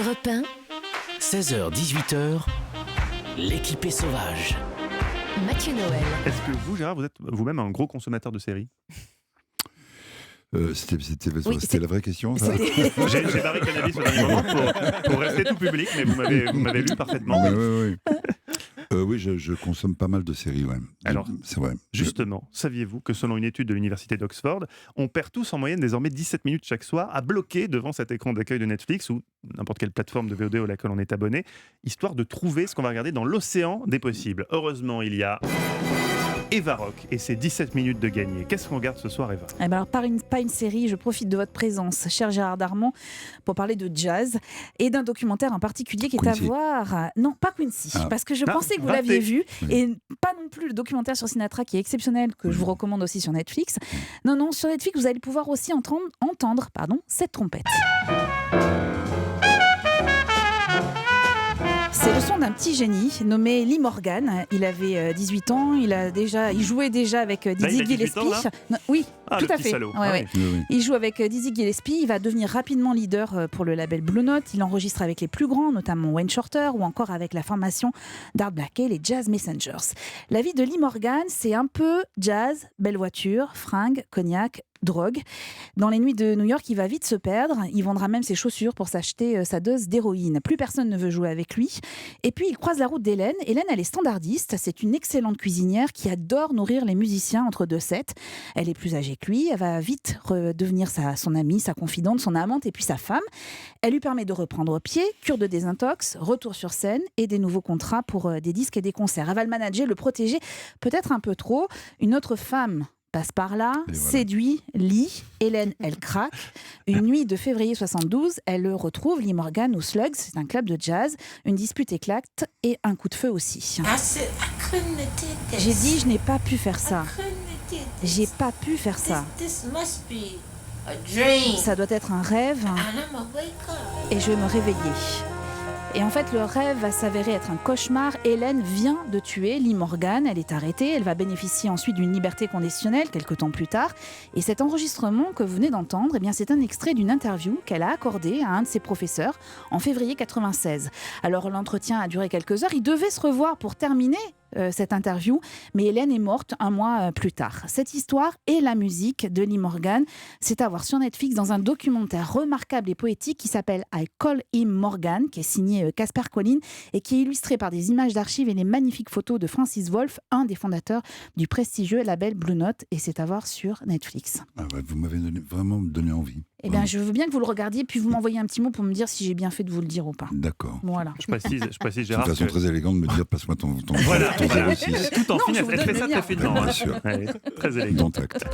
Europe 1, 16h-18h, l'équipé sauvage. Mathieu Noël. Est-ce que vous, Gérard, vous êtes vous-même un gros consommateur de séries ? C'était la vraie question, ça. J'ai barré cannabis au dernier moment pour rester tout public, mais vous m'avez lu parfaitement. Oui, je consomme pas mal de séries, ouais. Alors, c'est vrai. Justement, saviez-vous que selon une étude de l'université d'Oxford, on perd tous en moyenne désormais 17 minutes chaque soir à bloquer devant cet écran d'accueil de Netflix ou n'importe quelle plateforme de VOD à laquelle on est abonné, histoire de trouver ce qu'on va regarder dans l'océan des possibles. Heureusement, il y a Eva Rock et ses 17 minutes de gagner. Qu'est-ce qu'on regarde ce soir, Eva ? Eh ben alors, pas une série, je profite de votre présence, cher Gérard Darmon, pour parler de jazz et d'un documentaire en particulier qui est Quincy. à voir. Non, pas Quincy, parce que je pensais que vous raté. l'aviez vu, Oui. et pas non plus le documentaire sur Sinatra qui est exceptionnel, que je vous recommande aussi sur Netflix. Non, sur Netflix, vous allez pouvoir aussi entendre cette trompette. C'est le son d'un petit génie nommé Lee Morgan. Il avait 18 ans, il jouait déjà avec Dizzy il a 18 Gillespie. ans, là Non, oui, Ah, tout le à petit fait. salaud. Ouais, Ah ouais. oui. Oui. Il joue avec Dizzy Gillespie, il va devenir rapidement leader pour le label Blue Note. Il enregistre avec les plus grands, notamment Wayne Shorter, ou encore avec la formation d'Art Blakey, les Jazz Messengers. La vie de Lee Morgan, c'est un peu jazz, belle voiture, fringues, cognac, drogue. Dans les nuits de New York, il va vite se perdre. Il vendra même ses chaussures pour s'acheter sa dose d'héroïne. Plus personne ne veut jouer avec lui. Et puis, il croise la route d'Hélène. Hélène, elle est standardiste. C'est une excellente cuisinière qui adore nourrir les musiciens entre deux sets. Elle est plus âgée que lui. Elle va vite devenir son amie, sa confidente, son amante et puis sa femme. Elle lui permet de reprendre pied, cure de désintox, retour sur scène et des nouveaux contrats pour des disques et des concerts. Elle va le manager, le protéger, peut-être un peu trop. Une autre femme passe par là, Et voilà. séduit, Lee, Hélène, elle craque. Une nuit de février 72, elle le retrouve, Lee Morgan, au Slugs, c'est un club de jazz. Une dispute éclate et un coup de feu aussi. J'ai dit, je n'ai pas pu faire ça. J'ai pas pu faire ça. Ça doit être un rêve et je vais me réveiller. Et en fait, le rêve va s'avérer être un cauchemar. Hélène vient de tuer Lee Morgan. Elle est arrêtée. Elle va bénéficier ensuite d'une liberté conditionnelle quelques temps plus tard. Et cet enregistrement que vous venez d'entendre, c'est un extrait d'une interview qu'elle a accordée à un de ses professeurs en février 96. Alors, l'entretien a duré quelques heures. Ils devaient se revoir pour terminer cette interview, mais Hélène est morte un mois plus tard. Cette histoire et la musique de Lee Morgan, c'est à voir sur Netflix dans un documentaire remarquable et poétique qui s'appelle I Call Him Morgan, qui est signé Casper Collin et qui est illustré par des images d'archives et les magnifiques photos de Francis Wolff, un des fondateurs du prestigieux label Blue Note, et c'est à voir sur Netflix. Ah ouais, vous m'avez vraiment donné envie. Eh bien, je veux bien que vous le regardiez, puis vous m'envoyez un petit mot pour me dire si j'ai bien fait de vous le dire ou pas. D'accord. Voilà. Je précise, C'est une Gérard. façon que- très élégante de me dire passe-moi ton Voilà, ton 06. tout en Non, finesse. je vous Elle donne fait le ça lien. très finement. Bien sûr. Ouais, très élégant. Dans tact.